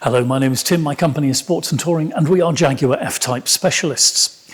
Hello, my name is Tim, my company is Sports and Touring, and we are Jaguar F-Type specialists.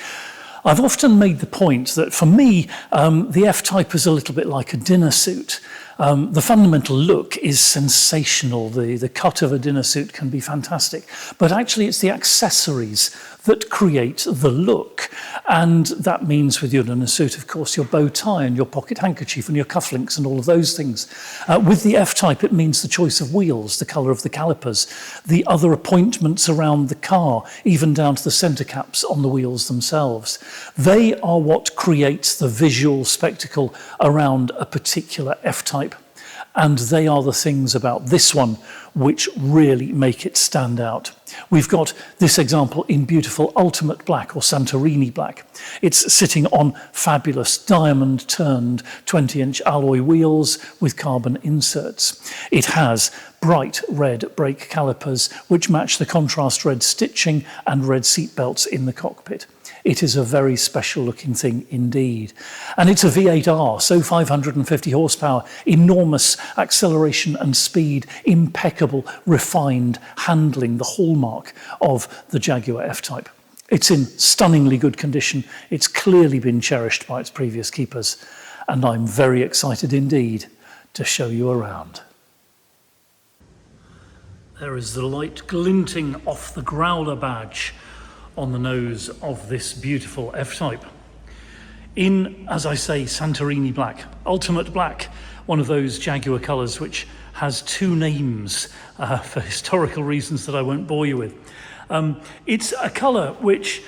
I've often made the point that for me, the F-Type is a little bit like a dinner suit. The fundamental look is sensational. The cut of a dinner suit can be fantastic, but actually it's the accessories that create the look. And that means with your dinner suit, of course, your bow tie and your pocket handkerchief and your cufflinks and all of those things. With the F-Type, it means the choice of wheels, the colour of the calipers, the other appointments around the car, even down to the centre caps on the wheels themselves. They are what creates the visual spectacle around a particular F-Type. And they are the things about this one which really make it stand out. We've got this example in beautiful ultimate black or Santorini black. It's sitting on fabulous diamond-turned 20-inch alloy wheels with carbon inserts. It has bright red brake calipers which match the contrast red stitching and red seat belts in the cockpit. It is a very special looking thing indeed. And it's a V8R, so 550 horsepower, enormous acceleration and speed, impeccable, refined handling, the hallmark of the Jaguar F-Type. It's in stunningly good condition. It's clearly been cherished by its previous keepers. And I'm very excited indeed to show you around. There is the light glinting off the growler badge on the nose of this beautiful F-Type. In, as I say, Santorini black, ultimate black, one of those Jaguar colours which has two names for historical reasons that I won't bore you with. It's a colour which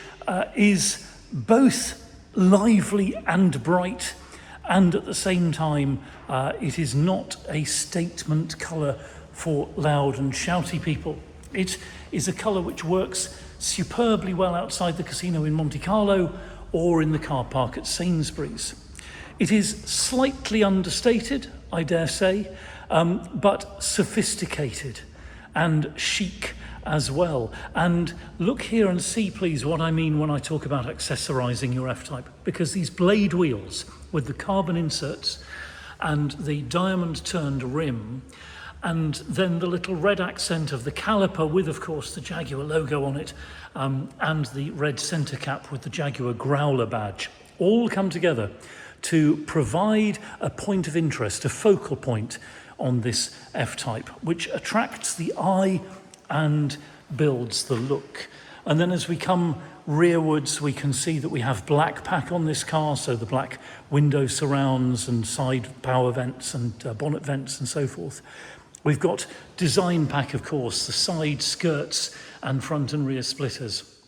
is both lively and bright, and at the same time it is not a statement colour for loud and shouty people. It is a colour which works superbly well outside the casino in Monte Carlo or in the car park at Sainsbury's. It is slightly understated, I dare say, but sophisticated and chic as well. And look here and see, please, what I mean when I talk about accessorising your F-Type, because these blade wheels with the carbon inserts and the diamond-turned rim, and then the little red accent of the caliper with, of course, the Jaguar logo on it, and the red centre cap with the Jaguar growler badge, all come together to provide a point of interest, a focal point on this F-Type, which attracts the eye and builds the look. And then as we come rearwards, we can see that we have black pack on this car, so the black window surrounds and side power vents and bonnet vents and so forth. We've got design pack, of course, the side skirts and front and rear splitters.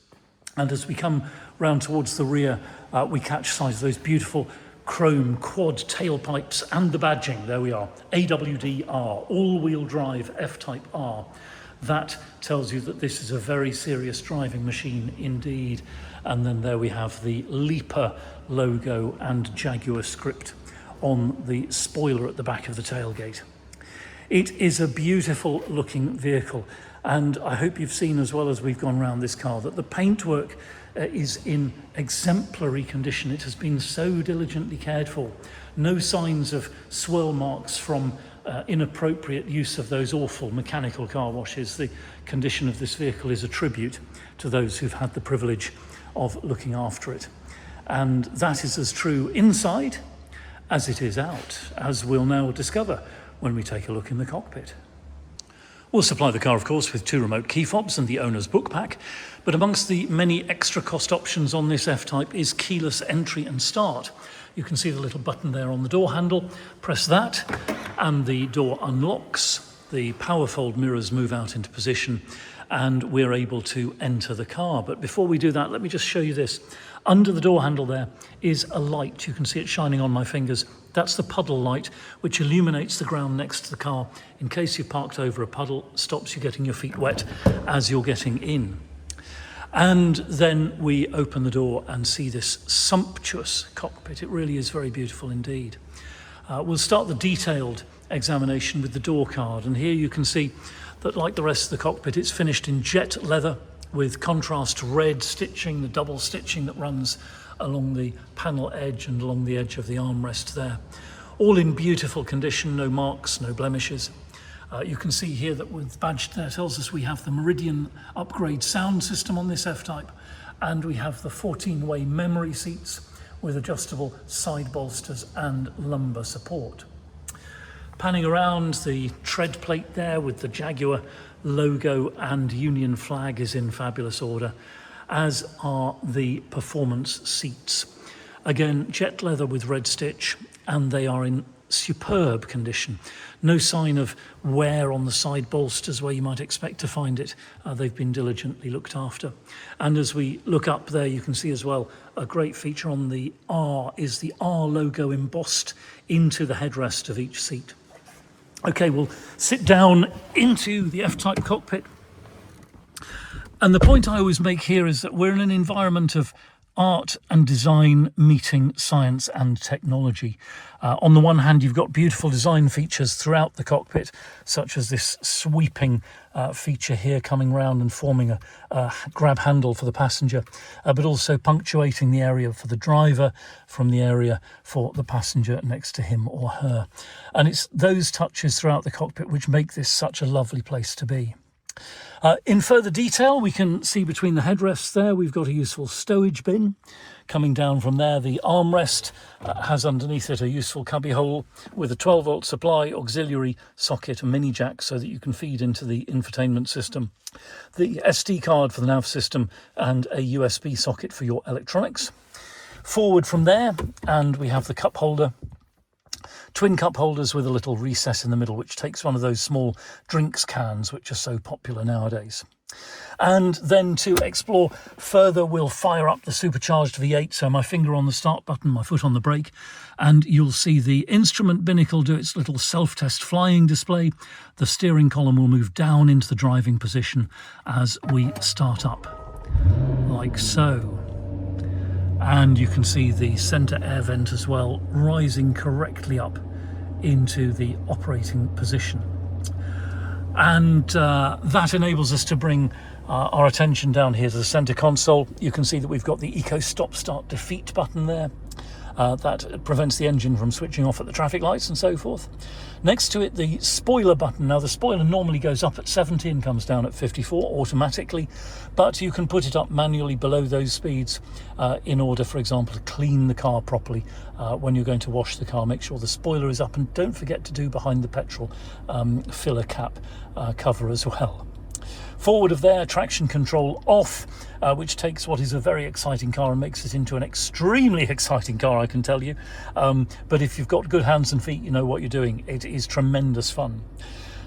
And as we come round towards the rear, we catch sight of those beautiful chrome quad tailpipes and the badging. There we are, AWD-R, all-wheel drive F-Type R. That tells you that this is a very serious driving machine indeed. And then there we have the Leaper logo and Jaguar script on the spoiler at the back of the tailgate. It is a beautiful looking vehicle, and I hope you've seen, as well as we've gone around this car, that the paintwork is in exemplary condition. It has been so diligently cared for. No signs of swirl marks from inappropriate use of those awful mechanical car washes. The condition of this vehicle is a tribute to those who've had the privilege of looking after it. And that is as true inside as it is out, as we'll now discover when we take a look in the cockpit. We'll supply the car, of course, with 2 remote key fobs and the owner's book pack, but amongst the many extra cost options on this F-Type is keyless entry and start. You can see the little button there on the door handle. Press that and the door unlocks. The power fold mirrors move out into position and we're able to enter the car. But before we do that, let me just show you this. Under the door handle there is a light. You can see it shining on my fingers. That's the puddle light, which illuminates the ground next to the car in case you've parked over a puddle, stops you getting your feet wet as you're getting in. And then we open the door and see this sumptuous cockpit. It really is very beautiful indeed. We'll start the detailed examination with the door card, and here you can see that, like the rest of the cockpit, it's finished in jet leather with contrast red stitching, the double stitching that runs along the panel edge and along the edge of the armrest there. All in beautiful condition, no marks, no blemishes. You can see here that with badge there tells us we have the Meridian upgrade sound system on this F-Type, and we have the 14-way memory seats with adjustable side bolsters and lumbar support. Panning around, the tread plate there with the Jaguar logo and Union flag is in fabulous order, as are the performance seats. Again, jet leather with red stitch, and they are in superb condition. No sign of wear on the side bolsters where you might expect to find it. They've been diligently looked after. And as we look up there, you can see as well a great feature on the R is the R logo embossed into the headrest of each seat. Okay, we'll sit down into the F-Type cockpit. And the point I always make here is that we're in an environment of art and design meeting science and technology. On the one hand, you've got beautiful design features throughout the cockpit, such as this sweeping feature here coming round and forming a grab handle for the passenger, but also punctuating the area for the driver from the area for the passenger next to him or her. And it's those touches throughout the cockpit which make this such a lovely place to be. In further detail, we can see between the headrests there, we've got a useful stowage bin. Coming down from there, the armrest has underneath it a useful cubby hole with a 12-volt supply, auxiliary socket, a mini jack so that you can feed into the infotainment system, the SD card for the nav system, and a USB socket for your electronics. Forward from there, and we have the cup holder. Twin cup holders with a little recess in the middle, which takes one of those small drinks cans which are so popular nowadays. And then to explore further, we'll fire up the supercharged V8, so my finger on the start button, my foot on the brake, and you'll see the instrument binnacle do its little self-test flying display. The steering column will move down into the driving position as we start up, like so. And you can see the centre air vent as well, rising correctly up into the operating position. And that enables us to bring our attention down here to the centre console. You can see that we've got the Eco Stop Start Defeat button there. That prevents the engine from switching off at the traffic lights and so forth. Next to it, the spoiler button. Now, the spoiler normally goes up at 70 and comes down at 54 automatically, but you can put it up manually below those speeds in order, for example, to clean the car properly when you're going to wash the car. Make sure the spoiler is up, and don't forget to do behind the petrol filler cap cover as well. Forward of there, traction control off, which takes what is a very exciting car and makes it into an extremely exciting car, I can tell you. But if you've got good hands and feet, you know what you're doing. It is tremendous fun.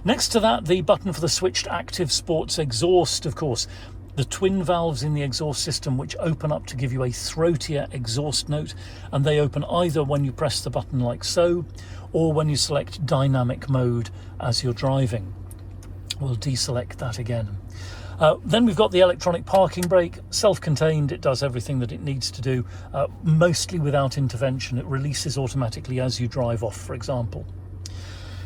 Next to that, the button for the switched active sports exhaust, of course. The twin valves in the exhaust system which open up to give you a throatier exhaust note, and they open either when you press the button like so, or when you select dynamic mode as you're driving. We'll deselect that again. Then we've got the electronic parking brake, self-contained. It does everything that it needs to do, mostly without intervention. It releases automatically as you drive off, for example.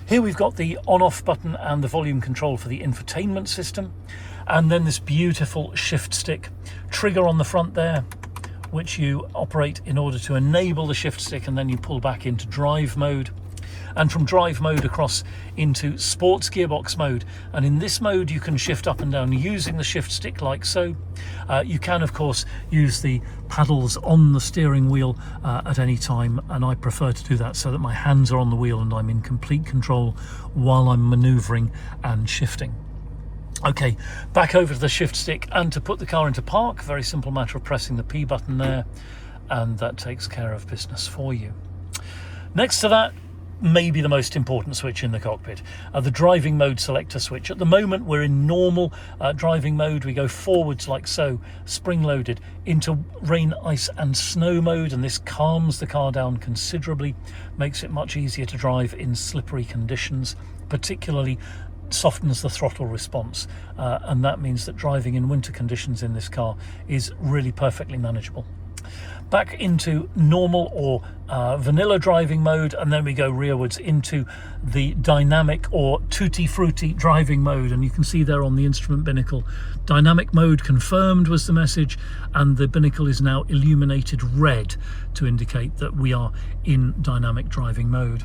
Here we've got the on-off button and the volume control for the infotainment system. And then this beautiful shift stick trigger on the front there, which you operate in order to enable the shift stick, and then you pull back into drive mode. And from drive mode across into sports gearbox mode. And in this mode, you can shift up and down using the shift stick like so. You can, of course, use the paddles on the steering wheel at any time. And I prefer to do that so that my hands are on the wheel and I'm in complete control while I'm maneuvering and shifting. Okay, back over to the shift stick, and to put the car into park, very simple matter of pressing the P button there, and that takes care of business for you. Next to that, maybe the most important switch in the cockpit, the driving mode selector switch. At the moment we're in normal driving mode. We go forwards like so, spring loaded, into rain, ice and snow mode, and this calms the car down considerably, makes it much easier to drive in slippery conditions, particularly softens the throttle response, and that means that driving in winter conditions in this car is really perfectly manageable. Back into normal or vanilla driving mode, and then we go rearwards into the dynamic or tutti frutti driving mode. And you can see there on the instrument binnacle, dynamic mode confirmed was the message, and the binnacle is now illuminated red to indicate that we are in dynamic driving mode.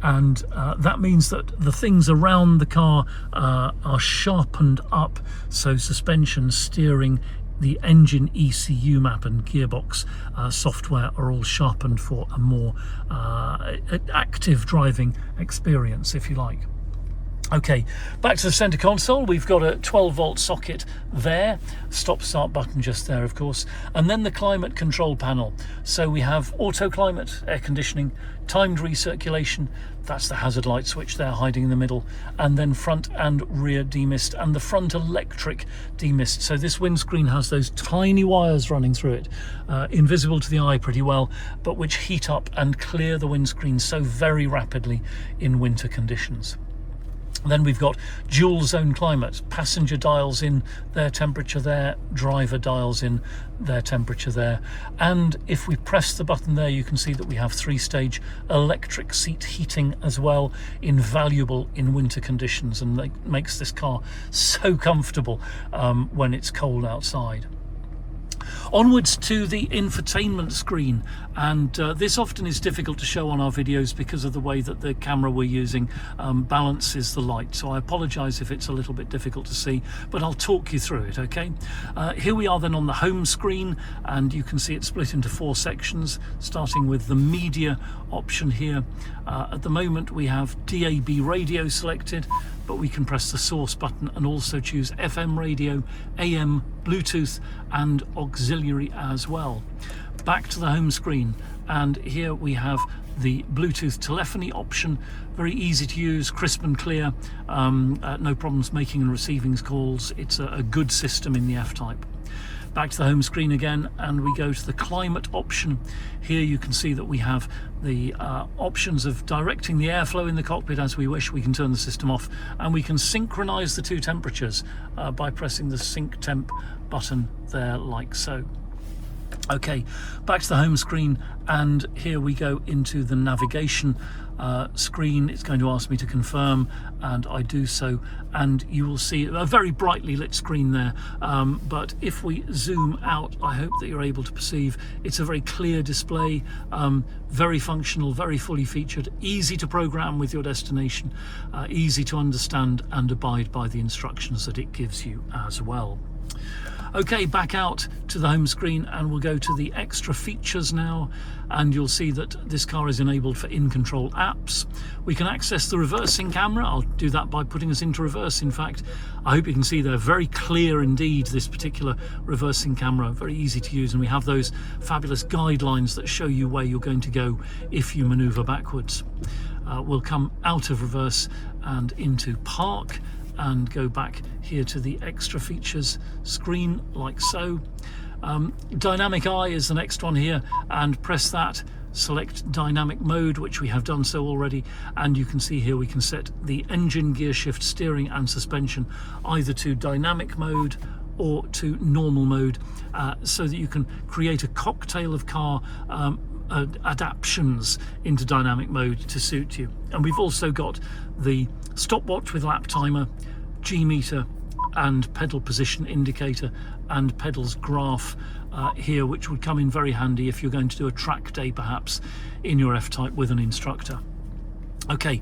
And that means that the things around the car are sharpened up, so suspension, steering, the engine ECU map and gearbox software are all sharpened for a more active driving experience, if you like. Okay, back to the center console. We've got a 12-volt socket there, stop-start button just there, of course, and then the climate control panel. So we have auto climate, air conditioning, timed recirculation, that's the hazard light switch there hiding in the middle, and then front and rear demist, and the front electric demist. So this windscreen has those tiny wires running through it, invisible to the eye pretty well, but which heat up and clear the windscreen so very rapidly in winter conditions. Then we've got dual zone climate, passenger dials in their temperature there, driver dials in their temperature there, and if we press the button there you can see that we have 3-stage electric seat heating as well, invaluable in winter conditions, and makes this car so comfortable when it's cold outside. Onwards to the infotainment screen, and this often is difficult to show on our videos because of the way that the camera we're using balances the light, so I apologize if it's a little bit difficult to see, but I'll talk you through it. Okay, here we are then on the home screen, and you can see it split into 4 sections, starting with the media option here. At the moment we have DAB radio selected, but we can press the source button and also choose FM radio, AM, Bluetooth and auxiliary as well. Back to the home screen, and here we have the Bluetooth telephony option, very easy to use, crisp and clear, no problems making and receiving calls. It's a good system in the F-Type. Back to the home screen again, and we go to the climate option. Here you can see that we have the options of directing the airflow in the cockpit as we wish. We can turn the system off, and we can synchronize the 2 temperatures by pressing the sync temp button there, like so. Okay, back to the home screen, and here we go into the navigation screen. It's going to ask me to confirm, and I do so, and you will see a very brightly lit screen there, but if we zoom out, I hope that you're able to perceive it's a very clear display, very functional, very fully featured, easy to program with your destination, easy to understand and abide by the instructions that it gives you as well. Okay, back out to the home screen, and we'll go to the extra features now, and you'll see that this car is enabled for in-control apps. We can access the reversing camera. I'll do that by putting us into reverse. In fact, I hope you can see they're very clear indeed, this particular reversing camera, very easy to use, and we have those fabulous guidelines that show you where you're going to go if you maneuver backwards. We'll come out of reverse and into park, and go back here to the extra features screen, like so. Dynamic eye is the next one here, and press that, select dynamic mode, which we have done so already, and you can see here we can set the engine, gear shift, steering and suspension either to dynamic mode or to normal mode, so that you can create a cocktail of car adaptions into dynamic mode to suit you. And we've also got the stopwatch with lap timer, G-meter and pedal position indicator and pedals graph here, which would come in very handy if you're going to do a track day perhaps in your F-Type with an instructor. Okay,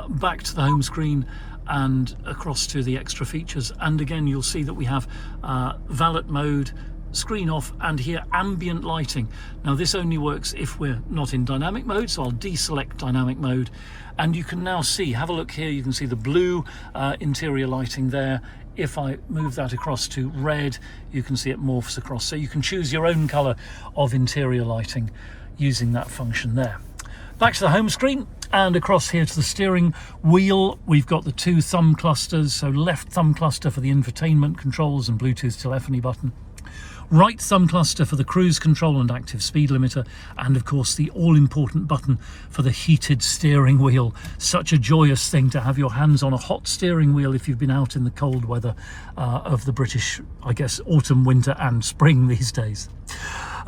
back to the home screen and across to the extra features, and again you'll see that we have valet mode, screen off, and here ambient lighting. Now this only works if we're not in dynamic mode, so I'll deselect dynamic mode, and you can now see, have a look here, you can see the blue interior lighting there. If I move that across to red, you can see it morphs across, so you can choose your own color of interior lighting using that function there. Back to the home screen, and across here to the steering wheel, we've got the 2 thumb clusters, so left thumb cluster for the infotainment controls and Bluetooth telephony button, right thumb cluster for the cruise control and active speed limiter, and of course the all-important button for the heated steering wheel. Such a joyous thing to have your hands on a hot steering wheel if you've been out in the cold weather of the British, I guess, autumn, winter and spring these days.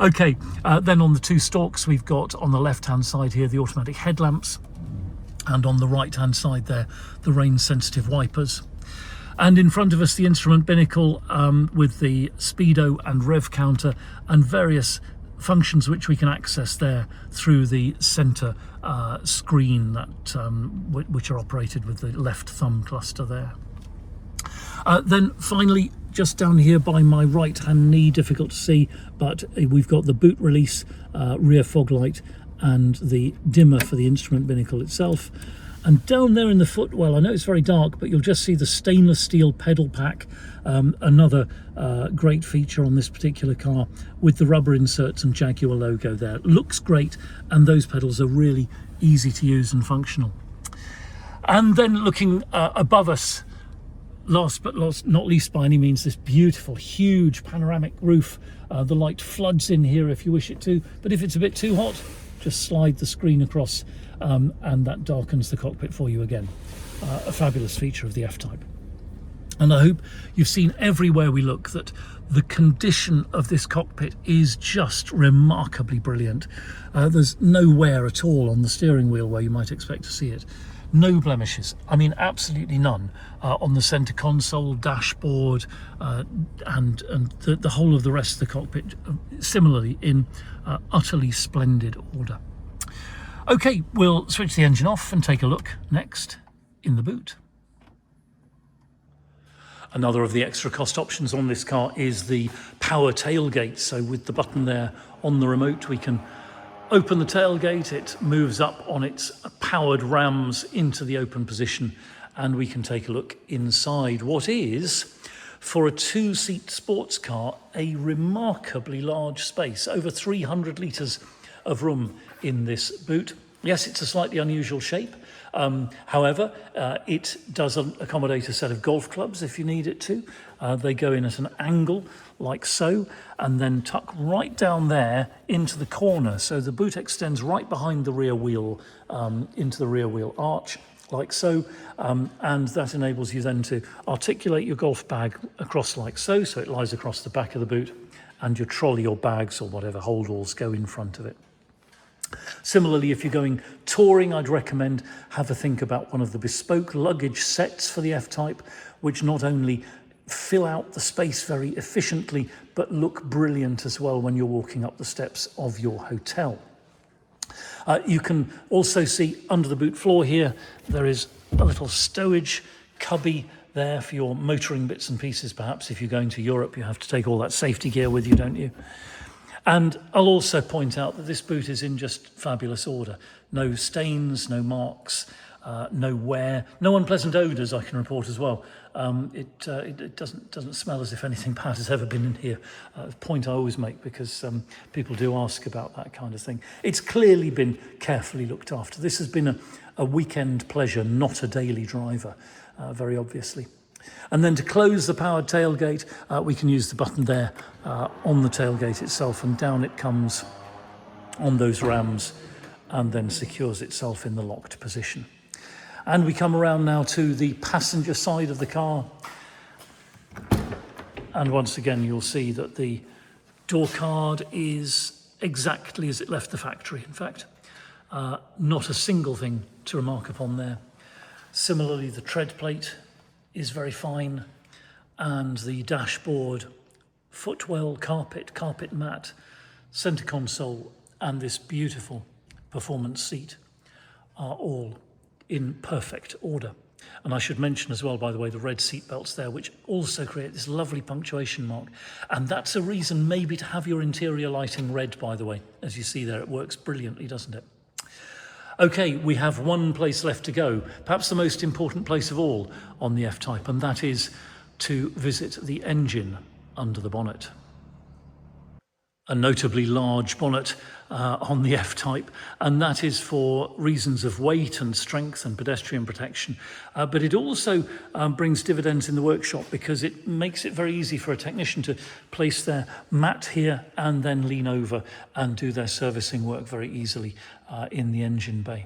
Okay, then on the two stalks we've got on the left-hand side here the automatic headlamps, and on the right-hand side there the rain-sensitive wipers. And in front of us the instrument binnacle with the speedo and rev counter and various functions which we can access there through the centre screen that which are operated with the left thumb cluster there. Then finally, just down here by my right hand knee, difficult to see, but we've got the boot release, rear fog light and the dimmer for the instrument binnacle itself. And down there in the footwell, I know it's very dark, but you'll just see the stainless steel pedal pack, another great feature on this particular car, with the rubber inserts and Jaguar logo there. Looks great, and those pedals are really easy to use and functional. And then looking above us, last but not least by any means, this beautiful, huge panoramic roof. The light floods in here if you wish it to, but if it's a bit too hot, just slide the screen across and that darkens the cockpit for you again. A fabulous feature of the F-Type. And I hope you've seen everywhere we look that the condition of this cockpit is just remarkably brilliant. There's no wear at all on the steering wheel where you might expect to see it. No blemishes, I mean absolutely none, on the centre console, dashboard, and the whole of the rest of the cockpit, similarly in utterly splendid order. Okay, we'll switch the engine off and take a look next in the boot. Another of the extra cost options on this car is the power tailgate. So with the button there on the remote, we can open the tailgate, it moves up on its powered rams into the open position, and we can take a look inside what is, for a two-seat sports car, a remarkably large space. Over 300 litres of room in this boot. Yes, it's a slightly unusual shape. However, it does accommodate a set of golf clubs if you need it to. They go in at an angle like so, and then tuck right down there into the corner. So the boot extends right behind the rear wheel into the rear wheel arch like so, and that enables you then to articulate your golf bag across like so it lies across the back of the boot, and your trolley or bags or whatever holdalls go in front of it. Similarly, if you're going touring, I'd recommend have a think about one of the bespoke luggage sets for the F-Type, which not only fill out the space very efficiently, but look brilliant as well when you're walking up the steps of your hotel. You can also see under the boot floor here, there is a little stowage cubby there for your motoring bits and pieces. Perhaps if you're going to Europe, you have to take all that safety gear with you, don't you? And I'll also point out that this boot is in just fabulous order. No stains, no marks, no wear, no unpleasant odours I can report as well. It doesn't smell as if anything bad has ever been in here. A point I always make because people do ask about that kind of thing. It's clearly been carefully looked after. This has been a weekend pleasure, not a daily driver, very obviously. And then to close the powered tailgate, we can use the button there on the tailgate itself, and down it comes on those rams and then secures itself in the locked position. And we come around now to the passenger side of the car. And once again, you'll see that the door card is exactly as it left the factory. In fact, not a single thing to remark upon there. Similarly, the tread plate is very fine, and the dashboard, footwell, carpet mat, centre console, and this beautiful performance seat are all in perfect order. And I should mention as well, by the way, the red seat belts there, which also create this lovely punctuation mark. And that's a reason maybe to have your interior lighting red, by the way. As you see there, it works brilliantly, doesn't it? Okay, we have one place left to go, perhaps the most important place of all on the F-Type, and that is to visit the engine under the bonnet. A notably large bonnet on the F-Type, and that is for reasons of weight and strength and pedestrian protection. But it also brings dividends in the workshop because it makes it very easy for a technician to place their mat here and then lean over and do their servicing work very easily in the engine bay.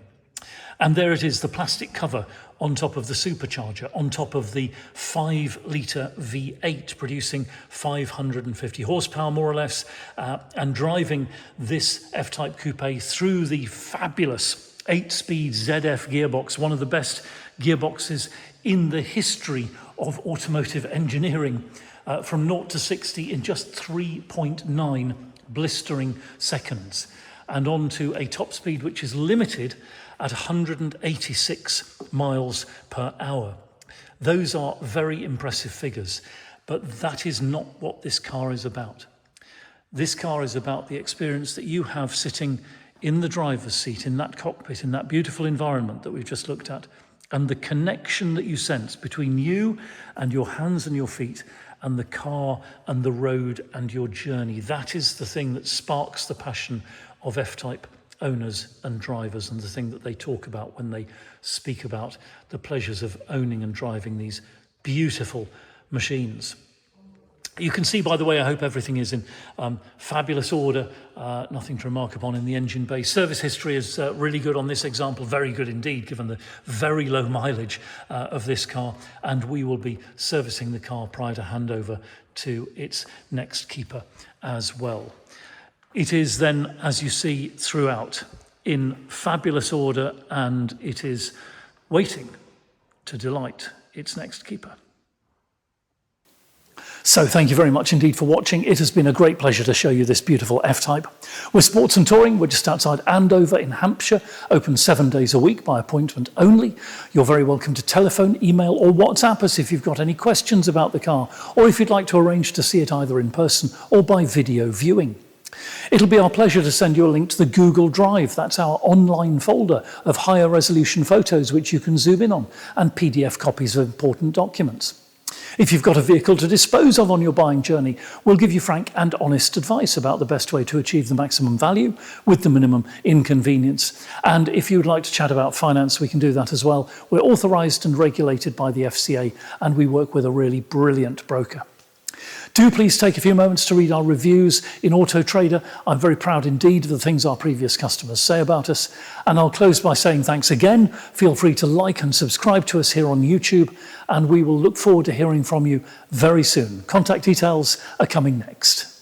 And there it is, the plastic cover on top of the supercharger, on top of the 5-litre V8, producing 550 horsepower, more or less, and driving this F-Type coupe through the fabulous 8-speed ZF gearbox, one of the best gearboxes in the history of automotive engineering, from 0 to 60 in just 3.9 blistering seconds, and on to a top speed which is limited at 186 miles per hour. Those are very impressive figures, but that is not what this car is about. This car is about the experience that you have sitting in the driver's seat, in that cockpit, in that beautiful environment that we've just looked at, and the connection that you sense between you and your hands and your feet and the car and the road and your journey. That is the thing that sparks the passion of F-Type owners and drivers, and the thing that they talk about when they speak about the pleasures of owning and driving these beautiful machines. You can see, by the way, I hope everything is in fabulous order, nothing to remark upon in the engine bay. Service history is really good on this example, very good indeed, given the very low mileage of this car, and we will be servicing the car prior to handover to its next keeper as well. It is then, as you see throughout, in fabulous order, and it is waiting to delight its next keeper. So thank you very much indeed for watching. It has been a great pleasure to show you this beautiful F-Type. We're Sports and Touring. We're just outside Andover in Hampshire, open 7 days a week by appointment only. You're very welcome to telephone, email or WhatsApp us if you've got any questions about the car, or if you'd like to arrange to see it either in person or by video viewing. It'll be our pleasure to send you a link to the Google Drive. That's our online folder of higher resolution photos which you can zoom in on, and PDF copies of important documents. If you've got a vehicle to dispose of on your buying journey, we'll give you frank and honest advice about the best way to achieve the maximum value with the minimum inconvenience. And if you'd like to chat about finance, we can do that as well. We're authorised and regulated by the FCA, and we work with a really brilliant broker. Do please take a few moments to read our reviews in Auto Trader. I'm very proud indeed of the things our previous customers say about us. And I'll close by saying thanks again. Feel free to like and subscribe to us here on YouTube, and we will look forward to hearing from you very soon. Contact details are coming next.